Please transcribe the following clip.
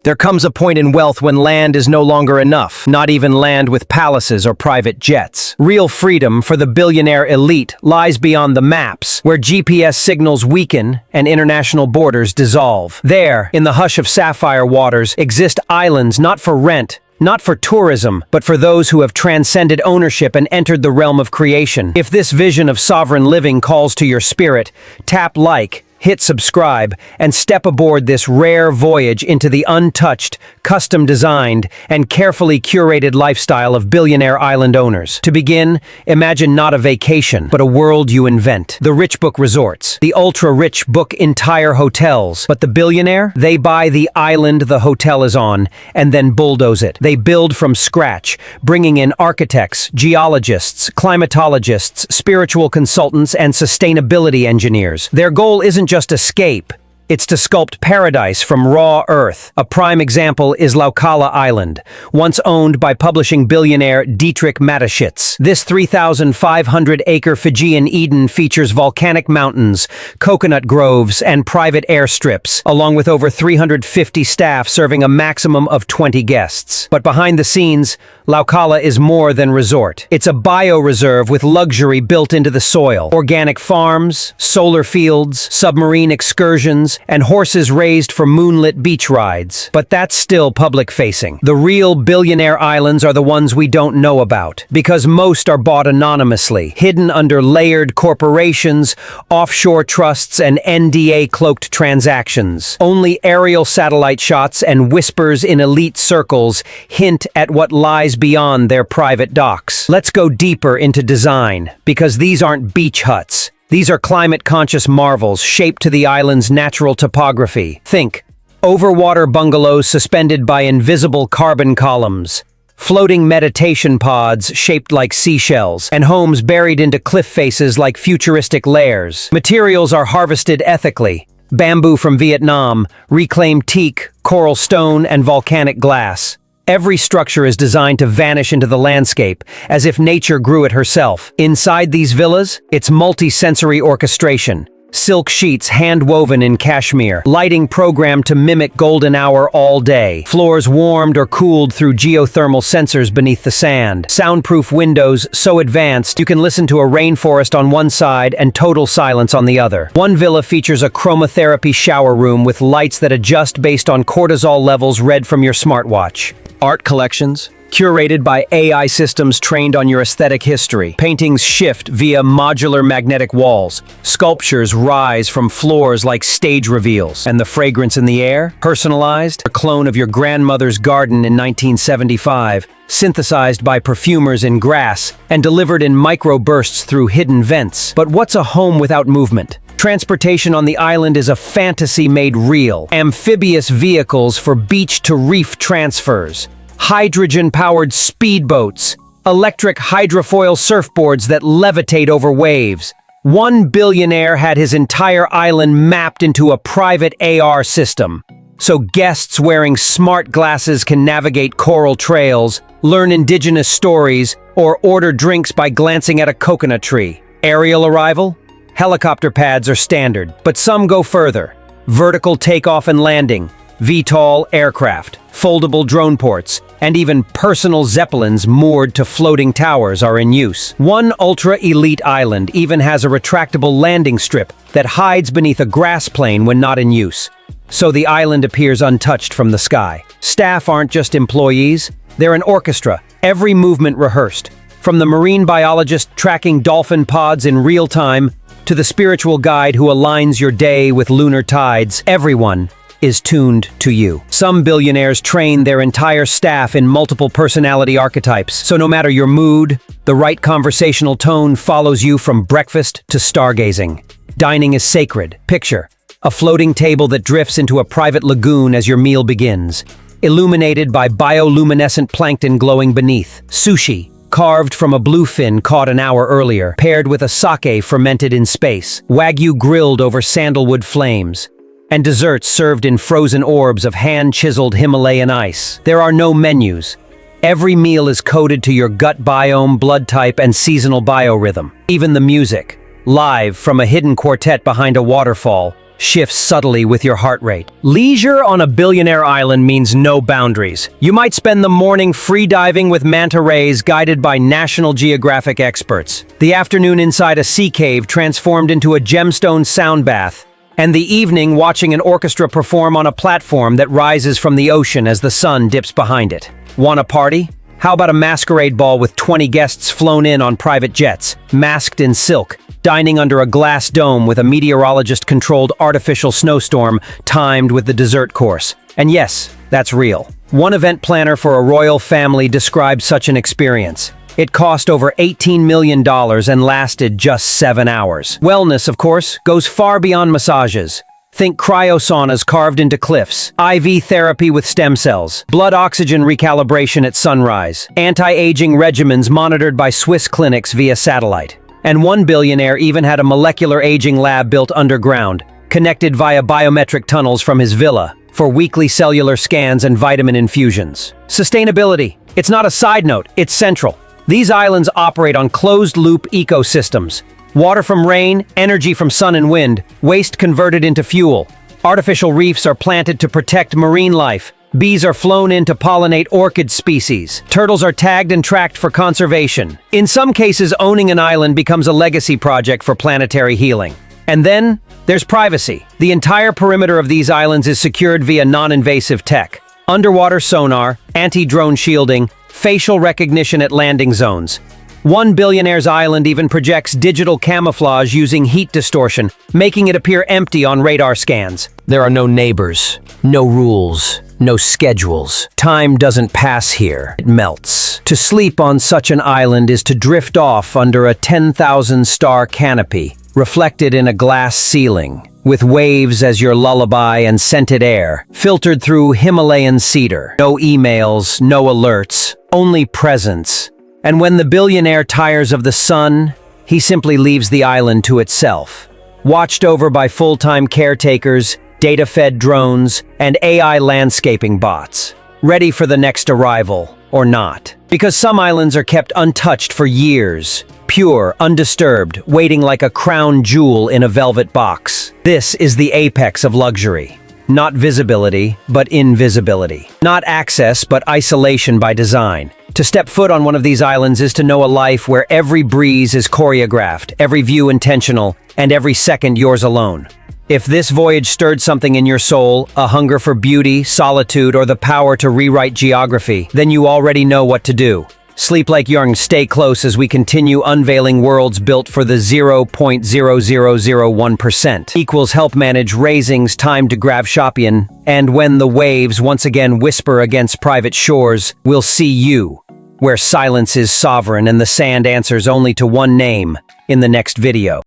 There comes a point in wealth when land is no longer enough, not even land with palaces or private jets. Real freedom for the billionaire elite lies beyond the maps, where GPS signals weaken and international borders dissolve. There, in the hush of sapphire waters, exist islands not for rent, not for tourism, but for those who have transcended ownership and entered the realm of creation. If this vision of sovereign living calls to your spirit, tap like, hit subscribe, and step aboard this rare voyage into the untouched, custom-designed, and carefully curated lifestyle of billionaire island owners. To begin, imagine not a vacation, but a world you invent. The rich book resorts. The ultra-rich book entire hotels. But the billionaire? They buy the island the hotel is on, and then bulldoze it. They build from scratch, bringing in architects, geologists, climatologists, spiritual consultants, and sustainability engineers. Their goal isn't just escape. It's to sculpt paradise from raw earth. A prime example is Laukala Island, once owned by publishing billionaire Dietrich Mateschitz. This 3,500-acre Fijian Eden features volcanic mountains, coconut groves, and private airstrips, along with over 350 staff serving a maximum of 20 guests. But behind the scenes, Laukala is more than resort. It's a bioreserve with luxury built into the soil. Organic farms, solar fields, submarine excursions, and horses raised for moonlit beach rides. But that's still public-facing. The real billionaire islands are the ones we don't know about, because most are bought anonymously, hidden under layered corporations, offshore trusts, and NDA-cloaked transactions. Only aerial satellite shots and whispers in elite circles hint at what lies beyond their private docks. Let's go deeper into design, because these aren't beach huts. These are climate-conscious marvels shaped to the island's natural topography. Think, overwater bungalows suspended by invisible carbon columns, floating meditation pods shaped like seashells, and homes buried into cliff faces like futuristic lairs. Materials are harvested ethically. Bamboo from Vietnam, reclaimed teak, coral stone, and volcanic glass. Every structure is designed to vanish into the landscape, as if nature grew it herself. Inside these villas, it's multi-sensory orchestration. Silk sheets hand-woven in cashmere, lighting programmed to mimic golden hour all day. Floors warmed or cooled through geothermal sensors beneath the sand. Soundproof windows so advanced you can listen to a rainforest on one side and total silence on the other. One villa features a chromotherapy shower room with lights that adjust based on cortisol levels read from your smartwatch. Art collections, curated by AI systems trained on your aesthetic history. Paintings shift via modular magnetic walls. Sculptures rise from floors like stage reveals. And the fragrance in the air? Personalized? A clone of your grandmother's garden in 1975, synthesized by perfumers in grass and delivered in microbursts through hidden vents. But what's a home without movement? Transportation on the island is a fantasy made real. Amphibious vehicles for beach-to-reef transfers. Hydrogen-powered speedboats. Electric hydrofoil surfboards that levitate over waves. One billionaire had his entire island mapped into a private AR system, so guests wearing smart glasses can navigate coral trails, learn indigenous stories, or order drinks by glancing at a coconut tree. Aerial arrival? Helicopter pads are standard, but some go further. Vertical takeoff and landing, VTOL aircraft, foldable drone ports, and even personal zeppelins moored to floating towers are in use. One ultra-elite island even has a retractable landing strip that hides beneath a grass plain when not in use, so the island appears untouched from the sky. Staff aren't just employees, they're an orchestra, every movement rehearsed. From the marine biologist tracking dolphin pods in real time, to the spiritual guide who aligns your day with lunar tides, everyone is tuned to you. Some billionaires train their entire staff in multiple personality archetypes, so no matter your mood, the right conversational tone follows you from breakfast to stargazing. Dining is sacred. Picture a floating table that drifts into a private lagoon as your meal begins, illuminated by bioluminescent plankton glowing beneath. Sushi, carved from a bluefin caught an hour earlier, paired with a sake fermented in space. Wagyu grilled over sandalwood flames. And desserts served in frozen orbs of hand-chiseled Himalayan ice. There are no menus. Every meal is coded to your gut biome, blood type, and seasonal biorhythm. Even the music, live from a hidden quartet behind a waterfall, shifts subtly with your heart rate. Leisure on a billionaire island means no boundaries. You might spend the morning free-diving with manta rays guided by National Geographic experts, the afternoon inside a sea cave transformed into a gemstone sound bath, and the evening watching an orchestra perform on a platform that rises from the ocean as the sun dips behind it. Want a party? How about a masquerade ball with 20 guests flown in on private jets, masked in silk, dining under a glass dome with a meteorologist-controlled artificial snowstorm timed with the dessert course? And yes, that's real. One event planner for a royal family described such an experience. It cost over $18 million and lasted just 7 hours. Wellness, of course, goes far beyond massages. Think cryosaunas carved into cliffs, IV therapy with stem cells, blood oxygen recalibration at sunrise, anti-aging regimens monitored by Swiss clinics via satellite. And one billionaire even had a molecular aging lab built underground, connected via biometric tunnels from his villa, for weekly cellular scans and vitamin infusions. Sustainability. It's not a side note, it's central. These islands operate on closed-loop ecosystems. Water from rain, energy from sun and wind, waste converted into fuel. Artificial reefs are planted to protect marine life. Bees are flown in to pollinate orchid species. Turtles are tagged and tracked for conservation. In some cases, owning an island becomes a legacy project for planetary healing. And then, there's privacy. The entire perimeter of these islands is secured via non-invasive tech. Underwater sonar, anti-drone shielding, facial recognition at landing zones. One billionaire's island even projects digital camouflage using heat distortion, making it appear empty on radar scans. There are no neighbors, no rules, no schedules. Time doesn't pass here, it melts. To sleep on such an island is to drift off under a 10,000-star canopy, reflected in a glass ceiling, with waves as your lullaby and scented air, filtered through Himalayan cedar. No emails, no alerts, only presence. And when the billionaire tires of the sun, he simply leaves the island to itself, watched over by full-time caretakers, data-fed drones, and AI landscaping bots, ready for the next arrival, or not. Because some islands are kept untouched for years, pure, undisturbed, waiting like a crown jewel in a velvet box. This is the apex of luxury. Not visibility, but invisibility. Not access, but isolation by design. To step foot on one of these islands is to know a life where every breeze is choreographed, every view intentional, and every second yours alone. If this voyage stirred something in your soul, a hunger for beauty, solitude, or the power to rewrite geography, then you already know what to do. Sleep like young, stay close as we continue unveiling worlds built for the 0.0001%. Equals help manage raisings time to Gravshopian, and when the waves once again whisper against private shores, we'll see you, where silence is sovereign and the sand answers only to one name, in the next video.